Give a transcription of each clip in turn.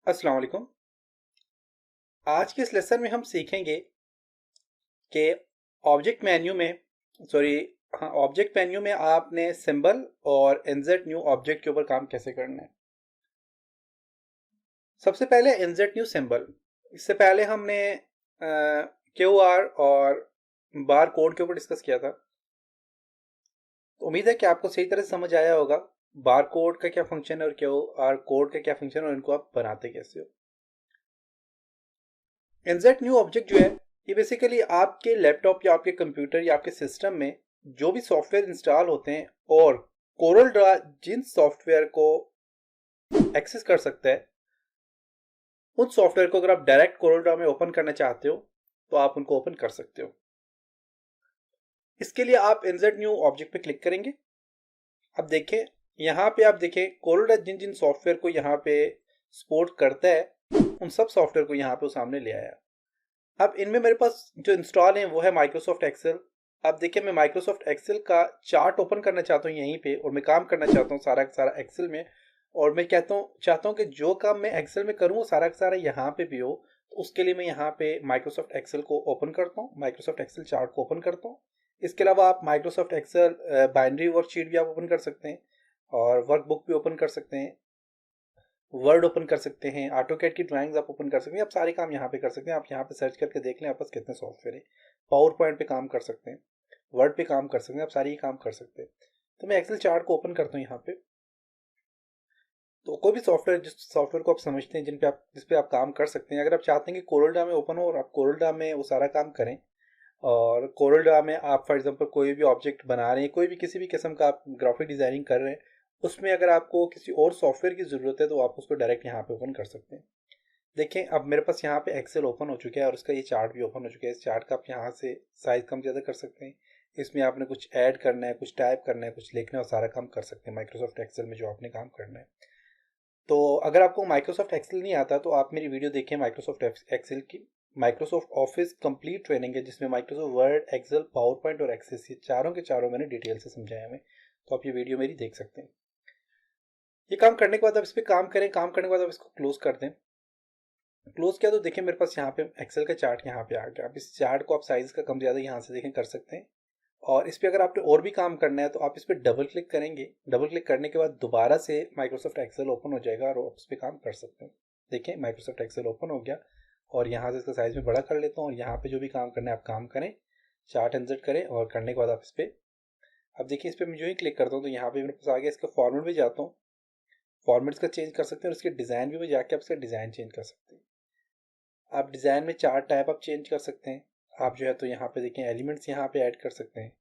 अस्सलाम वालेकुम। आज के इस लेसन में हम सीखेंगे कि ऑब्जेक्ट मेन्यू में सॉरी हाँ, ऑब्जेक्ट मेन्यू में आपने सिंबल और इनजेड न्यू ऑब्जेक्ट के ऊपर काम कैसे करना है। सबसे पहले इनजेड न्यू सिंबल। इससे पहले हमने क्यू आर और बार कोड के ऊपर डिस्कस किया था। तो उम्मीद है कि आपको सही तरह से समझ आया होगा बार कोड का क्या फंक्शन है और क्यू आर कोड का क्या फंक्शन है और इनको आप बनाते कैसे हो। इनजेड न्यू ऑब्जेक्ट जो है ये बेसिकली आपके लैपटॉप या आपके कंप्यूटर या आपके सिस्टम में जो भी सॉफ्टवेयर इंस्टॉल होते हैं और कोरल ड्रा जिन सॉफ्टवेयर को एक्सेस कर सकता है उन सॉफ्टवेयर को अगर आप डायरेक्ट कोरल ड्रा में ओपन करना चाहते हो तो आप उनको ओपन कर सकते हो। इसके लिए आप इनजेड न्यू ऑब्जेक्ट पे क्लिक करेंगे। अब देखें, यहाँ पे आप देखें कोरल ड्रा जिन जिन सॉफ्टवेयर को यहाँ पे सपोर्ट करता है उन सब सॉफ्टवेयर को यहाँ पे सामने ले आया। अब इनमें मेरे पास जो इंस्टॉल है वो है माइक्रोसॉफ्ट एक्सेल। अब देखिए, मैं माइक्रोसॉफ्ट एक्सेल का चार्ट ओपन करना चाहता हूँ यहीं पे और मैं काम करना चाहता हूँ सारा का सारा एक्सेल में। और मैं चाहता हूँ कि जो काम मैं एक्सेल में करूँ वो सारा का सारा यहाँ पे भी हो। तो उसके लिए मैं यहाँ पे माइक्रोसॉफ्ट एक्सेल को ओपन करता हूँ, माइक्रोसॉफ्ट एक्सेल चार्ट को ओपन करता हूँ। इसके अलावा आप माइक्रोसॉफ्ट एक्सेल बाइनरी वर्कशीट भी आप ओपन कर सकते हैं और वर्कबुक भी ओपन कर सकते हैं, वर्ड ओपन कर सकते हैं, ऑटोकैड की ड्राइंग्स आप ओपन कर सकते हैं। आप सारे काम यहाँ पे कर सकते हैं। आप यहाँ पे सर्च करके देख लें आपके पास कितने सॉफ्टवेयर है। पावर पॉइंट पे काम कर सकते हैं, वर्ड पे काम कर सकते हैं, आप सारे ही काम कर सकते हैं। तो मैं एक्सेल चार्ट को ओपन करता हूँ यहाँ पे। तो कोई भी सॉफ्टवेयर जिस सॉफ्टवेयर को आप समझते हैं जिस पे आप काम कर सकते हैं, अगर आप चाहते हैं कि कोरल ड्रा में ओपन हो और आप कोरल ड्रा में वो सारा काम करें और कोरल ड्रा में आप फॉर एग्जांपल कोई भी ऑब्जेक्ट बना रहे हैं, कोई भी किसी भी किस्म का आप ग्राफिक डिजाइनिंग कर रहे हैं, उसमें अगर आपको किसी और सॉफ्टवेयर की ज़रूरत है तो आप उसको डायरेक्ट यहाँ पे ओपन कर सकते हैं। देखें, अब मेरे पास यहाँ पे एक्सेल ओपन हो चुका है और उसका ये चार्ट भी ओपन हो चुका है। इस चार्ट का आप यहाँ से साइज कम ज़्यादा कर सकते हैं। इसमें आपने कुछ ऐड करना है, कुछ टाइप करना है, कुछ लिखना है और सारा काम कर सकते हैं माइक्रोसॉफ्ट एक्सेल में जो आपने काम करना है। तो अगर आपको माइक्रोसॉफ्ट एक्सेल नहीं आता तो आप मेरी वीडियो देखें माइक्रोसॉफ्ट एक्सेल की। माइक्रोसॉफ्ट ऑफिस कंप्लीट ट्रेनिंग है जिसमें Microsoft Word, Excel, PowerPoint और एक्सेस ये चारों के चारों मैंने डिटेल से समझाया हमें। तो आप ये वीडियो मेरी देख सकते हैं। ये काम करने के बाद आप इस पर काम करें। काम करने के बाद आप इसको क्लोज कर दें। क्लोज किया तो देखिए मेरे पास यहाँ पे एक्सेल का चार्ट यहाँ पे आ गया। आप इस चार्ट को आप साइज का कम ज़्यादा यहाँ से देखें कर सकते हैं। और इस पर अगर आपने और भी काम करना है तो आप इस पर डबल क्लिक करेंगे। डबल क्लिक करने के बाद दोबारा से माइक्रोसॉफ्ट एक्सेल ओपन हो जाएगा और आप इस पर काम कर सकते हैं। देखें, माइक्रोसॉफ्ट एक्सेल ओपन हो गया और यहाँ से इसका साइज में बड़ा कर लेता हूँ और यहाँ पे जो भी काम करना है आप काम करें, चार्ट इंसर्ट करें और करने के बाद आप इस पर अब देखिए इस पर मैं जो ही क्लिक करता हूँ तो यहाँ पे मेरे पास आ गया। इसका फॉर्मेट भी जाता हूँ, फॉर्मेट्स का चेंज कर सकते हैं और इसके डिज़ाइन भी में जाके आप इसका डिज़ाइन चेंज कर सकते हैं। आप डिज़ाइन में चार टाइप आप चेंज कर सकते हैं। आप जो है तो यहाँ पे देखें एलिमेंट्स यहाँ पे ऐड कर सकते हैं।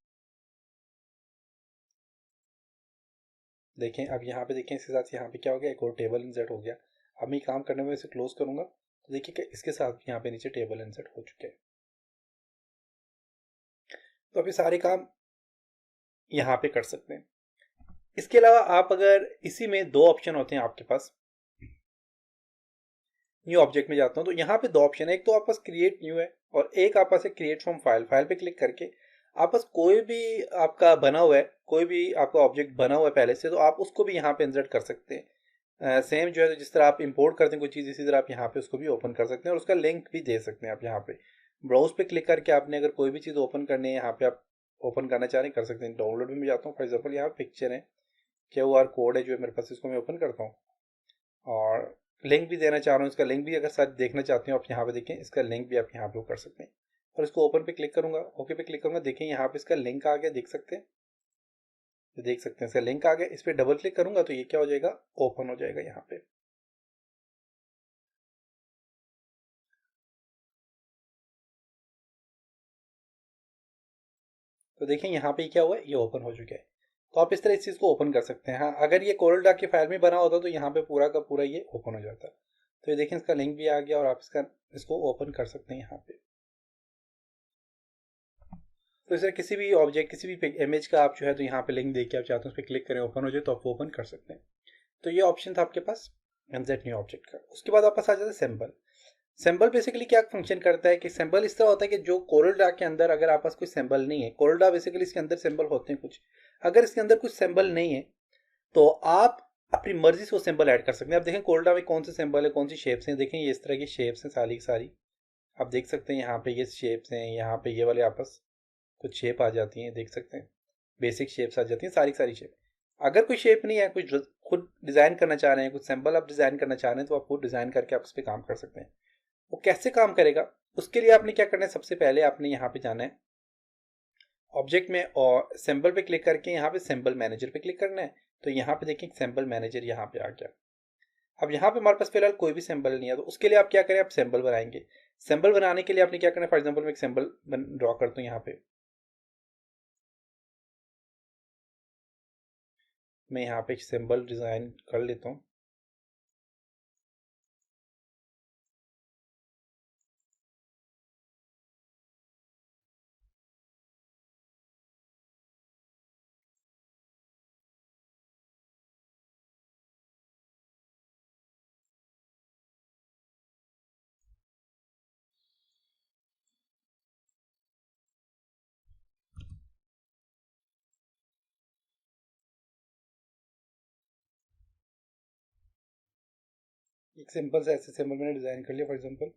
देखें, अब यहाँ पे देखें इसके साथ यहाँ पे क्या हो गया, एक और टेबल इंसर्ट हो गया। अब मैं काम करने में इसे क्लोज करूँगा तो देखिए कि इसके साथ यहाँ पे नीचे टेबल इंसर्ट हो चुके हैं। तो अब ये सारे काम यहाँ पे कर सकते हैं। इसके अलावा आप अगर इसी में दो ऑप्शन होते हैं आपके पास, न्यू ऑब्जेक्ट में जाता हूँ तो यहाँ पे दो ऑप्शन है। एक तो आपके पास क्रिएट न्यू है और एक आपके पास है क्रिएट फ्रॉम फाइल। फाइल पे क्लिक करके आप पास कोई भी आपका बना हुआ है, कोई भी आपका ऑब्जेक्ट बना हुआ है पहले से, तो आप उसको भी यहाँ पे इंसर्ट कर सकते हैं। सेम जो है तो जिस तरह आप इंपोर्ट करते हैं कोई चीज़, इसी तरह आप यहाँ पे उसको भी ओपन कर सकते हैं और उसका लिंक भी दे सकते हैं। आप यहाँ पे ब्राउज पे क्लिक करके आपने अगर कोई भी चीज़ ओपन करनी है यहाँ पे आप ओपन करना चाह रहे हैं कर सकते हैं। डाउनलोड में जाता हूँ, फॉर एग्जाम्पल यहाँ पिक्चर है, क्यू आर कोड है जो है मेरे पास, इसको मैं ओपन करता हूँ और लिंक भी देना चाह रहा हूँ। इसका लिंक भी अगर साथ देखना चाहते हो आप यहाँ पे देखें, इसका लिंक भी आप यहाँ पे कर सकते हैं। और इसको ओपन पे क्लिक करूंगा, ओके पे क्लिक करूंगा, देखें यहाँ पे इसका लिंक आ गया, देख सकते हैं। तो देख सकते हैं इसका लिंक आ गया। इस पर डबल क्लिक करूंगा तो ये क्या हो जाएगा, ओपन हो जाएगा यहाँ पे। तो देखें यहाँ पे क्या हुआ है, ये ओपन हो चुका है। तो आप इस तरह इस चीज़ को ओपन कर सकते हैं। हाँ, अगर ये कोरल ड्रा की फाइल में बना होता तो यहाँ पे पूरा का पूरा ये ओपन हो जाता। तो ये देखें इसका लिंक भी आ गया और आप इसको ओपन कर सकते हैं यहाँ पे। तो इसे किसी भी ऑब्जेक्ट, किसी भी इमेज का आप जो है तो यहाँ पे लिंक देके आप चाहते हैं उस पर क्लिक करें, ओपन हो जाए तो आप ओपन कर सकते हैं। तो ये ऑप्शन था आपके पास एनजेड न्यू ऑब्जेक्ट का। उसके बाद आपके पास आ जाता है सिंबल। सिंबल बेसिकली क्या फंक्शन करता है कि सिंबल इस तरह होता है कि जो कोरल ड्रा के अंदर अगर आपके पास कोई सिंबल नहीं है, कोरल ड्रा बेसिकली इसके अंदर सिंबल होते हैं कुछ, अगर इसके अंदर कुछ सिंबल नहीं है तो आप अपनी मर्जी से वो सिंबल ऐड कर सकते हैं। अब देखें कोल्डा में कौन से सिंबल है, कौन सी शेप्स हैं, देखें ये इस तरह की शेप्स हैं सारी की सारी। आप देख सकते हैं यहाँ पे ये शेप्स हैं, यहाँ पे ये वाले आपस कुछ शेप आ जाती हैं, देख सकते हैं बेसिक शेप्स आ जाती हैं सारी की सारी शेप। अगर कोई शेप नहीं है, कुछ खुद डिज़ाइन करना चाह रहे हैं, कुछ सिंबल आप डिज़ाइन करना चाह रहे हैं, तो आप खुद डिज़ाइन करके आप उस पर काम कर सकते हैं। वो कैसे काम करेगा, उसके लिए आपने क्या करना है, सबसे पहले आपने यहाँ पे जाना है ऑब्जेक्ट में और सिंबल पे क्लिक करके यहाँ पे सिंबल मैनेजर पे क्लिक करना है। तो यहाँ पे देखिए सिंबल मैनेजर यहाँ पे आ गया। अब यहाँ पे हमारे पास फिलहाल कोई भी सिंबल नहीं है, तो उसके लिए आप क्या करें, आप सिंबल बनाएंगे। सिंबल बनाने के लिए आपने क्या करना है, फॉर एग्जांपल मैं एक सिंबल ड्रॉ करता हूँ यहाँ पे। मैं यहाँ पे एक सिंबल डिज़ाइन कर लेता हूँ। एक सिंपल सा ऐसे सिंबल मैंने डिज़ाइन कर लिया फॉर एग्जांपल।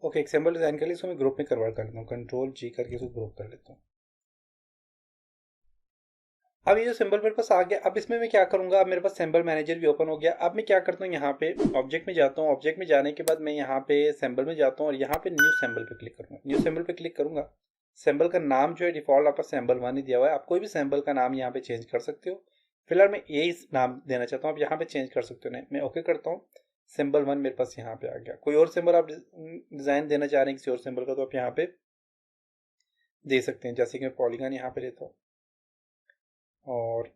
ओके, एक सिंबल डिज़ाइन कर लिया, इसको मैं ग्रुप में कन्वर्ट कर लेता हूँ, कंट्रोल जी करके इसको ग्रुप कर लेता हूँ। अब ये जो सिंबल मेरे पास आ गया, अब इसमें मैं क्या करूंगा, अब मेरे पास सिंबल मैनेजर भी ओपन हो गया। अब मैं क्या करता हूँ, यहाँ पे ऑब्जेक्ट में जाता हूँ, ऑब्जेक्ट में जाने के बाद मैं यहाँ पे सिंबल में जाता हूँ और यहाँ पे न्यू सिंबल पे क्लिक करूँगा। न्यू सिंबल पे क्लिक करूंगा, सिंबल का नाम जो है डिफॉल्ट आपका सिंबल 1 ही दिया हुआ है। आप कोई भी सिंबल का नाम यहाँ पे चेंज कर सकते हो। फिलहाल मैं यही नाम देना चाहता हूँ, आप यहाँ पे चेंज कर सकते हो। नहीं, मैं ओके करता हूँ, सिंबल 1 मेरे पास यहाँ पे आ गया। कोई और सिंबल आप डिज़ाइन देना चाह रहे हैं किसी और सिंबल का, तो आप यहाँ पे दे सकते हैं। जैसे कि मैं पॉलीगन यहाँ पे लेता हूँ और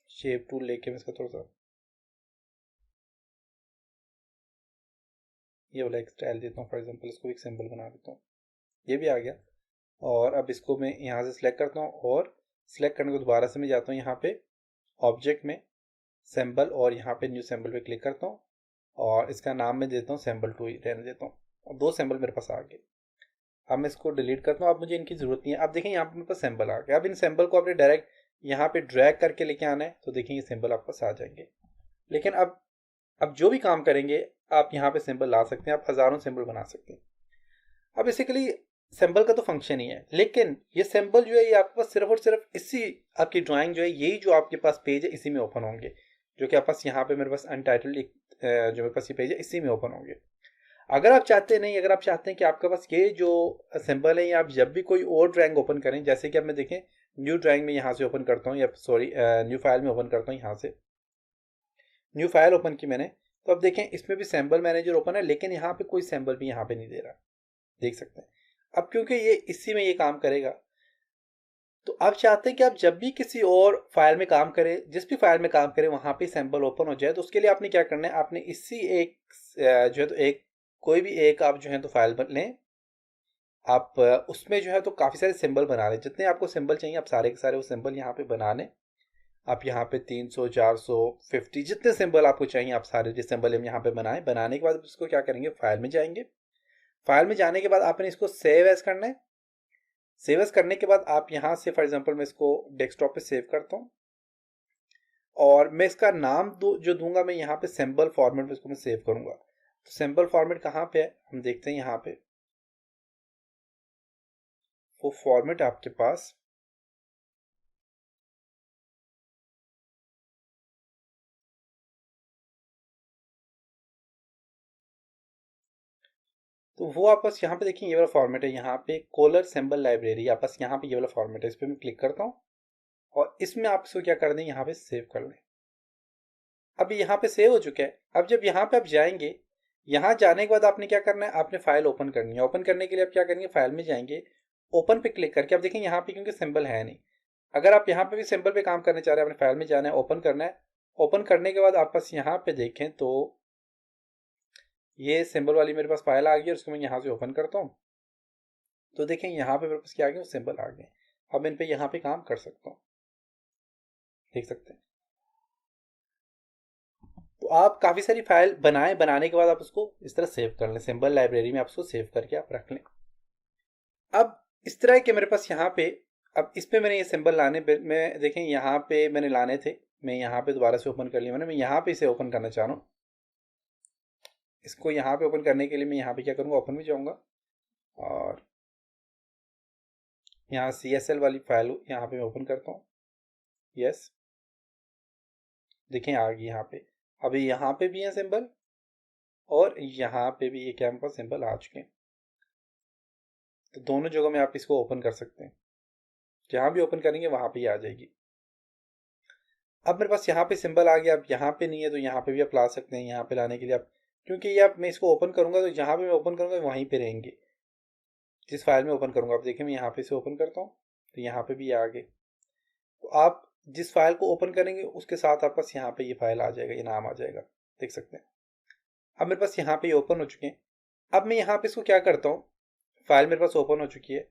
शेप टूल लेके मैं इसका थोड़ा सा ये वाला एक स्टाइल देता हूँ। फॉर एग्जांपल इसको एक सिंबल बना देता हूँ, ये भी आ गया। और अब इसको मैं यहाँ से सिलेक्ट करता हूँ और सिलेक्ट करने को दोबारा से मैं जाता हूँ यहाँ पे ऑब्जेक्ट में सिंबल और यहाँ पे न्यू सिंबल पे क्लिक करता हूँ और इसका नाम मैं देता हूँ सिंबल 2 ही रहने देता हूँ। और 2 सिंबल मेरे पास आ गए। अब मैं इसको डिलीट करता हूँ, अब मुझे इनकी ज़रूरत नहीं है। अब देखें यहाँ पे मेरे पास सिंबल आ गया। अब इन सिंबल को आपने डायरेक्ट यहाँ पे ड्रैग करके लेके आना है, तो देखें ये सिंबल आपके पास आ जाएंगे। लेकिन अब जो भी काम करेंगे आप यहाँ पे सिंबल ला सकते हैं, आप हज़ारों सिंबल बना सकते हैं। अब बेसिकली सिंबल का तो फंक्शन ही है, लेकिन ये सिंबल जो है ये आपके पास सिर्फ और सिर्फ इसी आपकी ड्राइंग जो है, यही जो आपके पास पेज है इसी में ओपन होंगे। जो कि आपके पास यहाँ पे मेरे पास अनटाइटल्ड जो मेरे पास ये पेज है इसी में ओपन होंगे। अगर आप चाहते नहीं, अगर आप चाहते हैं कि आपके पास ये जो सिंबल है, या आप जब भी कोई और ड्राइंग ओपन करें, जैसे कि अब मैं देखें न्यू ड्राइंग में यहाँ से ओपन करता हूँ, या सॉरी न्यू फाइल में ओपन करता हूँ, यहाँ से न्यू फाइल ओपन की मैंने, तो अब देखें इसमें भी सिंबल मैनेजर ओपन है, लेकिन यहाँ पे कोई सिंबल भी यहाँ पे नहीं दे रहा, देख सकते हैं। अब क्योंकि ये इसी में ये काम करेगा, तो आप चाहते हैं कि आप जब भी किसी और फाइल में काम करें, जिस भी फाइल में काम करें वहाँ पे सिंबल ओपन हो जाए, तो उसके लिए आपने क्या करना है, आपने इसी एक जो है तो एक कोई भी एक आप जो है तो फाइल लें। आप उसमें जो है तो काफ़ी सारे सिंबल बना लें, जितने आपको सिंबल चाहिए आप सारे के सारे वो सिंबल यहाँ पे बना लें। आप यहाँ पे 300 400 50 जितने सिंबल आपको चाहिए आप सारे जो सिंबल हम यहाँ पे बनाएं। बनाने के बाद इसको क्या करेंगे, फाइल में जाएंगे। फाइल में जाने के बाद आपने इसको सेव एज करना है। सेव एज करने के बाद आप यहाँ से फॉर एग्जांपल मैं इसको डेस्कटॉप पे सेव करता हूँ और मैं इसका नाम जो दूंगा, मैं यहाँ पे सिंबल फॉर्मेट में इसको मैं सेव करूंगा। तो सिंबल फॉर्मेट कहाँ पे है, हम देखते हैं यहाँ पे वो फॉर्मेट आपके पास तो वो आप बस यहाँ पे देखिए ये वाला फॉर्मेट है, यहाँ पे कोलर सिंबल लाइब्रेरी, आप बस यहाँ पे ये वाला फॉर्मेट है, इस पर मैं क्लिक करता हूँ और इसमें आप इसको क्या कर दें, यहाँ पे सेव कर लें। अब यहाँ पे सेव हो चुका है। अब जब यहाँ पे आप जाएंगे, यहाँ जाने के बाद आपने क्या करना है, आपने फाइल ओपन करनी है। ओपन करने के लिए आप क्या करेंगे, फाइल में जाएंगे, ओपन पे क्लिक करके आप देखें यहाँ पे क्योंकि सिंबल है नहीं, अगर आप यहाँ पे भी सिंबल पे काम करना चाह रहे हैं, अपने फाइल में जाना है, ओपन करना है। ओपन करने के बाद आप बस यहाँ पे देखें तो ये सिंबल वाली मेरे पास फाइल आ गई और इसको मैं यहाँ से ओपन करता हूँ तो देखें यहाँ पे मेरे पास क्या आ गया, सिंबल आ गए। अब इन पे यहाँ पे काम कर सकता हूँ, देख सकते हैं। तो आप काफ़ी सारी फाइल बनाने के बाद आप उसको इस तरह सेव कर लें, सिंबल लाइब्रेरी में आप उसको सेव करके आप रख लें। अब इस तरह के मेरे पास यहाँ पे, अब इस पे मैंने ये सिंबल लाने पे मैं देखें यहाँ पे मैंने लाने थे, मैं यहाँ पे दोबारा से ओपन कर लिया मैं यहाँ पे इसे ओपन करना चाह रहा हूँ। इसको यहाँ पे ओपन करने के लिए मैं यहाँ पे क्या करूँगा, ओपन में जाऊँगा और यहाँ CSL वाली फाइल यहाँ पे मैं ओपन करता हूँ। यस, देखें आ गई यहाँ पे। अभी यहाँ पे भी है सिंबल और यहाँ पे भी ये क्या मेरे पास सिंबल आ चुके हैं। तो दोनों जगह में आप इसको ओपन कर सकते हैं, जहाँ भी ओपन करेंगे वहाँ पे ही आ जाएगी। अब मेरे पास यहाँ पे सिंबल आ गया, अब यहाँ पे नहीं है तो यहाँ पे भी आप ला सकते हैं। यहाँ पे लाने के लिए आप, क्योंकि ये अब मैं इसको ओपन करूँगा तो जहाँ पे मैं ओपन करूँगा वहीं पे रहेंगे, जिस फाइल में ओपन करूँगा। आप देखिए मैं यहाँ पे से ओपन करता हूँ तो यहाँ पे भी आ गए। तो आप जिस फाइल को ओपन करेंगे उसके साथ आपके पास यहाँ पे ये फाइल आ जाएगा, ये नाम आ जाएगा, देख सकते हैं। अब मेरे पास यहाँ पे ओपन हो चुके हैं। अब मैं यहाँ पे इसको क्या करता हूँ, फाइल मेरे पास ओपन हो चुकी है।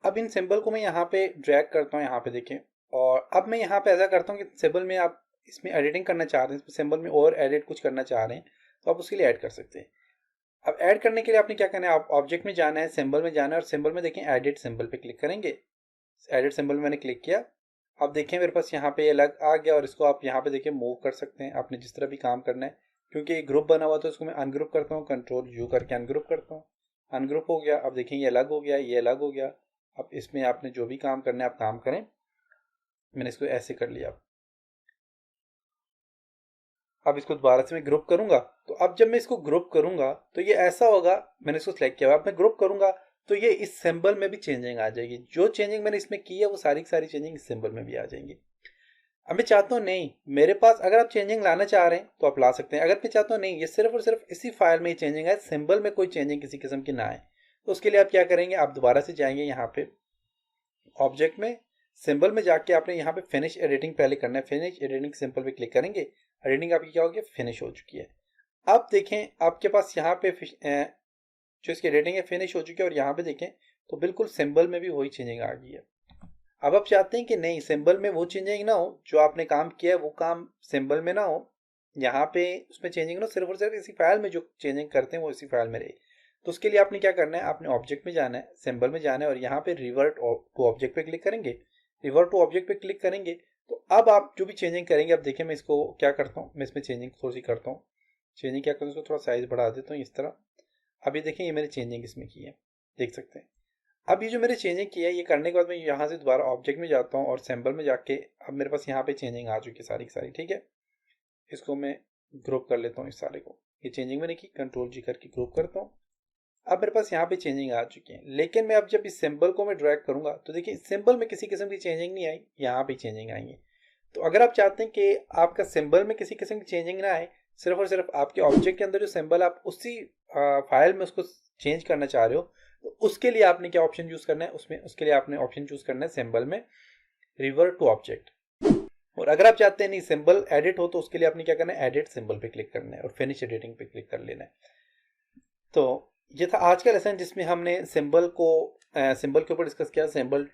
अब इन सिंबल को मैं यहाँ पे ड्रैग करता हूँ, यहाँ पे देखें। और अब मैं यहाँ पे ऐसा करता हूँ कि सिंबल में आप इसमें एडिटिंग करना चाह रहे हैं, सिंबल में और एडिट कुछ करना चाह रहे हैं तो आप उसके लिए ऐड कर सकते हैं। अब ऐड करने के लिए आपने क्या करना है, आप ऑब्जेक्ट में जाना है, सिंबल में जाना है और सिंबल में देखें एडिट सिंबल पे क्लिक करेंगे। एडिट सिंबल में मैंने क्लिक किया। अब देखें मेरे पास यहाँ पे ये अलग आ गया और इसको आप यहाँ पे देखें मूव कर सकते हैं, आपने जिस तरह भी काम करना है। क्योंकि ये ग्रुप बना हुआ तो इसको मैं अनग्रुप करता हूँ, कंट्रोल यू करके अनग्रुप करता हूँ। अनग्रुप हो गया। अब देखें ये अलग हो गया, ये अलग हो गया। अब इसमें आपने जो भी काम करना है आप काम करें। मैंने इसको ऐसे कर लिया। अब इसको दोबारा से मैं ग्रुप करूंगा तो अब जब मैं इसको ग्रुप करूंगा तो ये ऐसा होगा, मैंने इसको सेलेक्ट किया। अब मैं ग्रुप करूंगा तो ये इस सिंबल में भी चेंजिंग आ जाएगी। जो चेंजिंग मैंने इसमें की है वो सारी की सारी चेंजिंग इस सिंबल में भी आ जाएंगी। अब मैं चाहता हूँ नहीं, मेरे पास अगर आप चेंजिंग लाना चाह रहे हैं तो आप ला सकते हैं। अगर मैं चाहता हूँ नहीं, ये सिर्फ और सिर्फ इसी फाइल में ही चेंजिंग है, सिंबल में कोई चेंजिंग किसी किस्म की ना आए, तो उसके लिए आप क्या करेंगे, आप दोबारा से जाएंगे यहाँ पे ऑब्जेक्ट में, सिंबल में जाके आपने यहाँ पे फिनिश एडिटिंग पहले करना है। फिनिश एडिटिंग सिंपल पे क्लिक करेंगे, एडिटिंग आपकी क्या होगी, फिनिश हो चुकी है। अब देखें आपके पास यहाँ पे जो इसकी एडिटिंग है फिनिश हो चुकी है और यहाँ पे देखें तो बिल्कुल सिंबल में भी वही चेंजिंग आ गई है। अब आप चाहते हैं कि नहीं, सिंबल में वो चेंजिंग ना हो, जो आपने काम किया है वो काम सिंबल में ना हो, यहाँ पे उसमें चेंजिंग ना, सिर्फ और सिर्फ इसी फाइल में जो चेंजिंग करते हैं वो इसी फाइल में रहे। तो उसके लिए आपने क्या करना है, आपने ऑब्जेक्ट में जाना है, सिंबल में जाना है और यहाँ पे रिवर्ट टू ऑब्जेक्ट पे क्लिक करेंगे। रिवर्ट टू ऑब्जेक्ट पे क्लिक करेंगे तो अब आप जो भी चेंजिंग करेंगे, अब देखिए मैं इसको क्या करता हूँ, मैं इसमें चेंजिंग थोड़ी सी करता हूँ। चेंजिंग क्या करता हूँ, इसको थोड़ा साइज बढ़ा देता हूँ इस तरह। अभी देखें ये मैंने चेंजिंग इसमें की है, देख सकते हैं। अब ये जो मैंने चेंजिंग किया है, ये करने के बाद मैं यहाँ से दोबारा ऑब्जेक्ट में जाता हूँ और सिंबल में जाके अब मेरे पास यहाँ पे चेंजिंग आ चुकी है सारी की सारी, ठीक है। इसको मैं ग्रुप कर लेता हूँ इस सारे को, ये चेंजिंग मैंने की, कंट्रोल जी करके ग्रुप करता हूँ। अब मेरे पास यहाँ पे चेंजिंग आ चुकी है। लेकिन मैं अब जब इस सिंबल को मैं ड्रैग करूंगा तो देखिए इस सिंबल में किसी किस्म की चेंजिंग नहीं आई, यहाँ पे चेंजिंग आई है। तो अगर आप चाहते हैं कि आपका सिंबल में किसी किस्म की चेंजिंग ना आए, सिर्फ और सिर्फ आपके ऑब्जेक्ट के अंदर जो सिंबल आप उसी फाइल में उसको चेंज करना चाह रहे हो, तो उसके लिए आपने क्या ऑप्शन यूज करना है, उसमें उसके लिए आपने ऑप्शन चूज करना है सिंबल में रिवर्ट टू ऑब्जेक्ट। और अगर आप चाहते हैं नहीं सिंबल एडिट हो तो उसके लिए आपने क्या करना है, एडिट सिंबल पे क्लिक करना है और फिनिश एडिटिंग पे क्लिक कर लेना है। तो ये था आज का लेसन जिसमें हमने सिंबल के ऊपर डिस्कस किया, सिंबल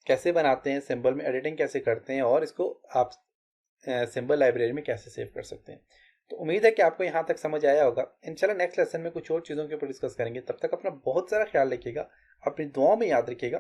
कैसे बनाते हैं, सिंबल में एडिटिंग कैसे करते हैं और इसको आप सिंबल लाइब्रेरी में कैसे सेव कर सकते हैं। तो उम्मीद है कि आपको यहाँ तक समझ आया होगा। इंशाल्लाह नेक्स्ट लेसन में कुछ और चीज़ों के ऊपर डिस्कस करेंगे। तब तक अपना बहुत सारा ख्याल रखिएगा, अपनी दुआओं में याद रखिएगा।